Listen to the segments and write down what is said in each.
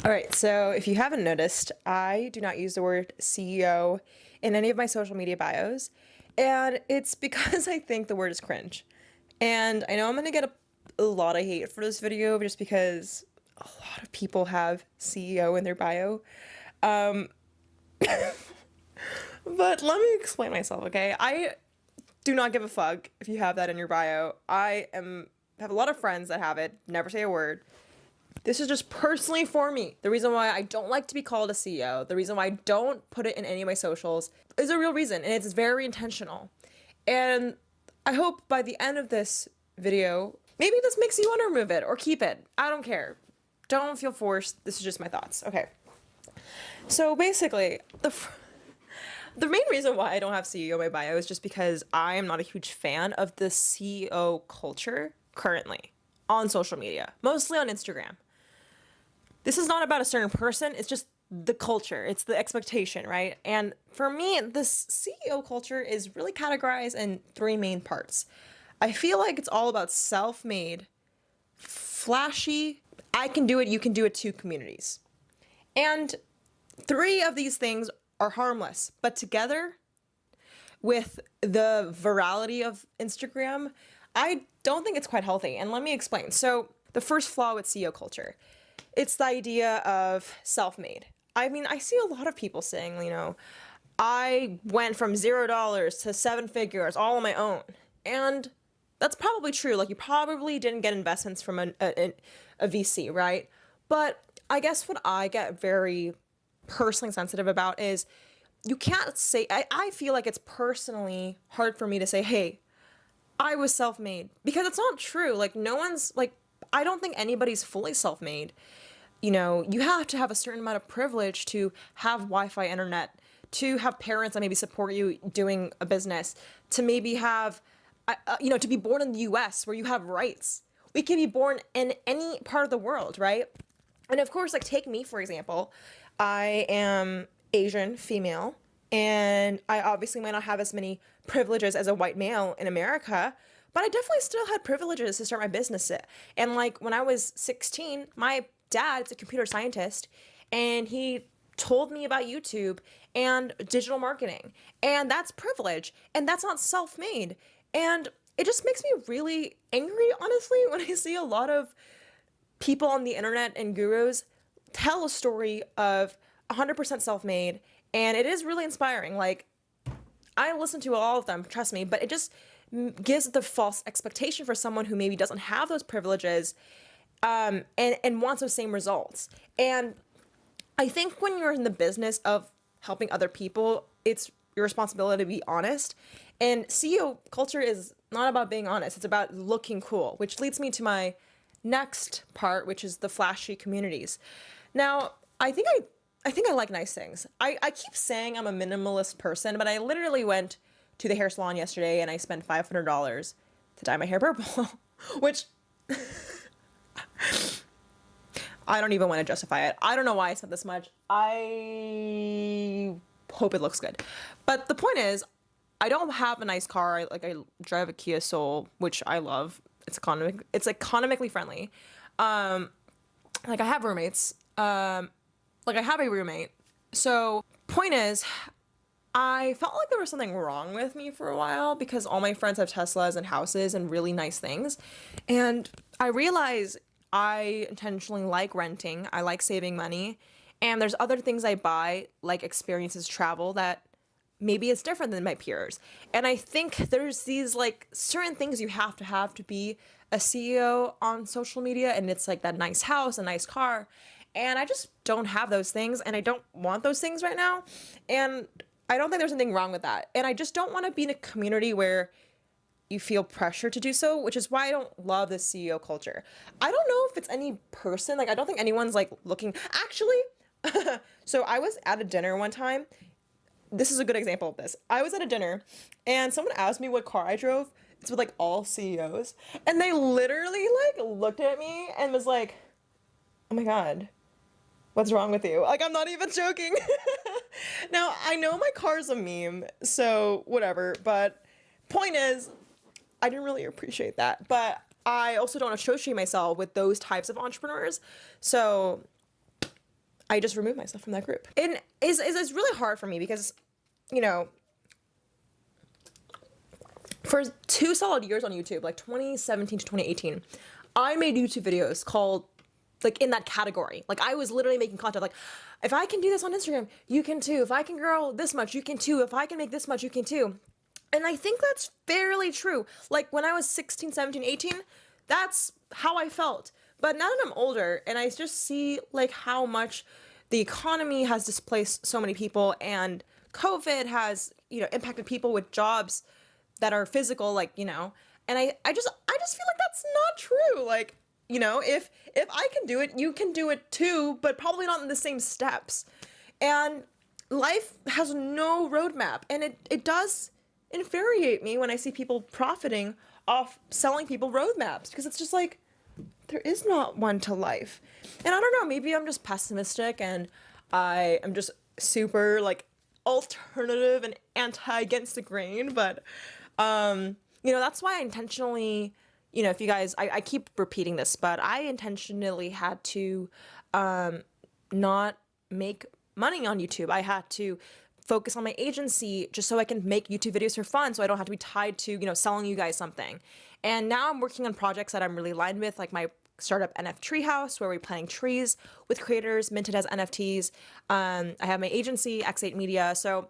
All right, so if you haven't noticed, I do not use the word CEO in any of my social media bios, and it's because I think the word is cringe. And I know I'm gonna get a lot of hate for this video just because a lot of people have CEO in their bio. Um, but let me explain myself, okay? I do not give a fuck if you have that in your bio. Have a lot of friends that have it, never say a word. This is just personally for me. The reason why I don't like to be called a CEO, the reason why I don't put it in any of my socials is a real reason, and it's very intentional. And I hope by the end of this video, maybe this makes you want to remove it or keep it. I don't care. Don't feel forced. This is just my thoughts. Okay. So basically, the main reason why I don't have CEO in my bio is just because I am not a huge fan of the CEO culture currently on social media, mostly on Instagram. This is not about a certain person, it's just the culture, it's the expectation, right? And for me, this CEO culture is really categorized in three main parts. I feel like it's all about self-made, flashy, I can do it, you can do it too communities. And three of these things are harmless, but together with the virality of Instagram, I don't think it's quite healthy. And let me explain. So the first flaw with CEO culture, it's the idea of self-made. I mean, I see a lot of people saying, I went from $0 to 7 figures all on my own. And that's probably true. Like, you probably didn't get investments from a VC, right? But I guess what I get very personally sensitive about is you can't say, I feel like it's personally hard for me to say, hey, I was self-made, because it's not true. Like, no one's like, I don't think anybody's fully self-made. You have to have a certain amount of privilege to have Wi-Fi internet, to have parents that maybe support you doing a business, to maybe have, to be born in the US where you have rights. We can be born in any part of the world, right? And of course, like, take me, for example. I am Asian female, and I obviously might not have as many privileges as a white male in America, but I definitely still had privileges to start my business. And like, when I was 16, my dad's a computer scientist, and he told me about YouTube and digital marketing, and that's privilege, and that's not self-made. And it just makes me really angry, honestly, when I see a lot of people on the internet and gurus tell a story of 100% self-made, and it is really inspiring. Like, I listen to all of them, trust me, but it just gives the false expectation for someone who maybe doesn't have those privileges, and wants those same results. And I think when you're in the business of helping other people, it's your responsibility to be honest. And CEO culture is not about being honest, it's about looking cool, which leads me to my next part, which is the flashy communities. Now, I think I like nice things. I keep saying I'm a minimalist person, but I literally went to the hair salon yesterday and I spent $500 to dye my hair purple, which I don't even want to justify it. I don't know why I spent this much. I hope it looks good. But the point is, I don't have a nice car. I drive a Kia Soul, which I love. It's economically friendly. Like, I have roommates. I have a roommate. So point is, I felt like there was something wrong with me for a while because all my friends have Teslas and houses and really nice things. And I realized I intentionally like renting. I like saving money. And there's other things I buy, like experiences, travel, that maybe it's different than my peers. And I think there's these like certain things you have to be a CEO on social media. And it's like that nice house, a nice car. And I just don't have those things, and I don't want those things right now. And I don't think there's anything wrong with that. And I just don't want to be in a community where you feel pressure to do so, which is why I don't love this CEO culture. I don't know if it's any person, like, I don't think anyone's like looking, actually. So I was at a dinner one time. This is a good example of this. I was at a dinner and someone asked me what car I drove. It's with like all CEOs. And they literally like looked at me and was like, oh my God, what's wrong with you? Like, I'm not even joking. Now, I know my car's a meme, so whatever, but point is, I didn't really appreciate that. But I also don't associate myself with those types of entrepreneurs. So I just removed myself from that group. And it's really hard for me because, you know, for 2 solid years on YouTube, like 2017 to 2018, I made YouTube videos called, like, in that category. Like, I was literally making content like, if I can do this on Instagram, you can too. If I can grow this much, you can too. If I can make this much, you can too. And I think that's fairly true. Like, when I was 16, 17, 18, that's how I felt. But now that I'm older and I just see, like, how much the economy has displaced so many people, and COVID has, you know, impacted people with jobs that are physical, like, you know, and I just feel like that's not true. Like, you know, if I can do it, you can do it too, but probably not in the same steps. And life has no roadmap, and it does infuriate me when I see people profiting off selling people roadmaps, because it's just like, there is not one to life. And I don't know, maybe I'm just pessimistic and I am just super, like, alternative and anti against the grain, but you know, that's why I intentionally, you know, if you guys, I keep repeating this, but I intentionally had to not make money on YouTube. I had to focus on my agency just so I can make YouTube videos for fun, so I don't have to be tied to, you know, selling you guys something. And now I'm working on projects that I'm really aligned with, like my startup NF Treehouse, where we're planting trees with creators minted as NFTs. I have my agency X8 Media, so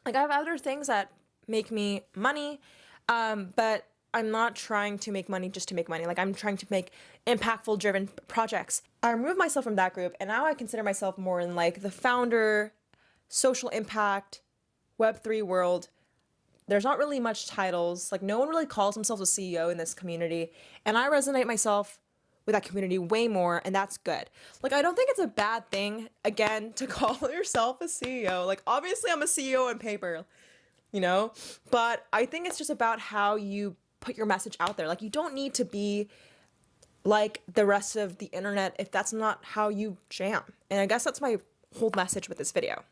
like I have other things that make me money, but I'm not trying to make money just to make money. Like, I'm trying to make impactful driven projects. I removed myself from that group, and now I consider myself more in, like, the founder, social impact, Web3 world. There's not really much titles. Like, no one really calls themselves a CEO in this community, and I resonate myself with that community way more, and that's good. Like, I don't think it's a bad thing, again, to call yourself a CEO. Like, obviously I'm a CEO on paper, you know, but I think it's just about how you put your message out there. Like, you don't need to be like the rest of the internet if that's not how you jam. And I guess that's my whole message with this video.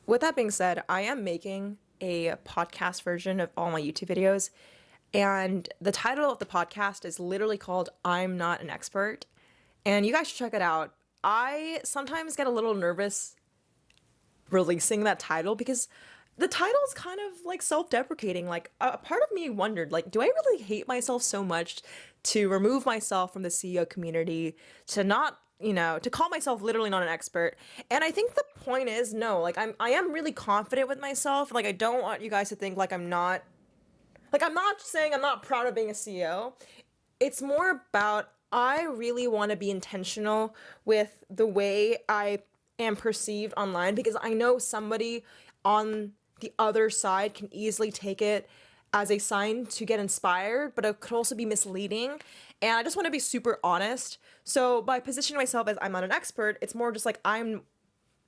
With that being said, I am making a podcast version of all my YouTube videos, and the title of the podcast is literally called I'm Not an Expert, and you guys should check it out. I sometimes get a little nervous releasing that title because the title is kind of like self-deprecating. Like, a part of me wondered, like, do I really hate myself so much to remove myself from the CEO community, to not, you know, to call myself literally not an expert? And I think the point is, no, like, I am really confident with myself. Like, I don't want you guys to think like I'm not saying I'm not proud of being a CEO. It's more about, I really want to be intentional with the way I am perceived online, because I know somebody on the other side can easily take it as a sign to get inspired, but it could also be misleading. And I just want to be super honest. So by positioning myself as I'm not an expert, it's more just like, I'm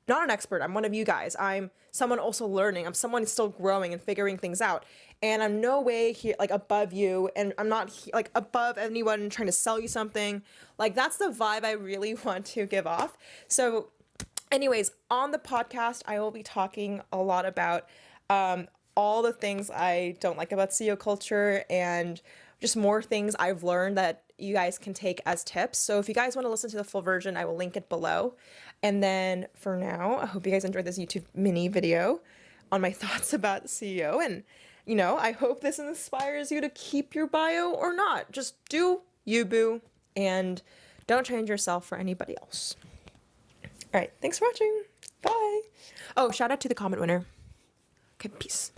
not an expert. I'm one of you guys. I'm someone also learning. I'm someone still growing and figuring things out. And I'm no way here, like, above you. And I'm not like above anyone trying to sell you something. Like, that's the vibe I really want to give off. So anyways, on the podcast, I will be talking a lot about all the things I don't like about CEO culture, and just more things I've learned that you guys can take as tips. So if you guys want to listen to the full version, I will link it below. And then for now, I hope you guys enjoyed this YouTube mini video on my thoughts about CEO. And, you know, I hope this inspires you to keep your bio or not. Just do you, boo, and don't change yourself for anybody else. All right, thanks for watching. Bye. Oh, shout out to the comment winner. Okay, peace.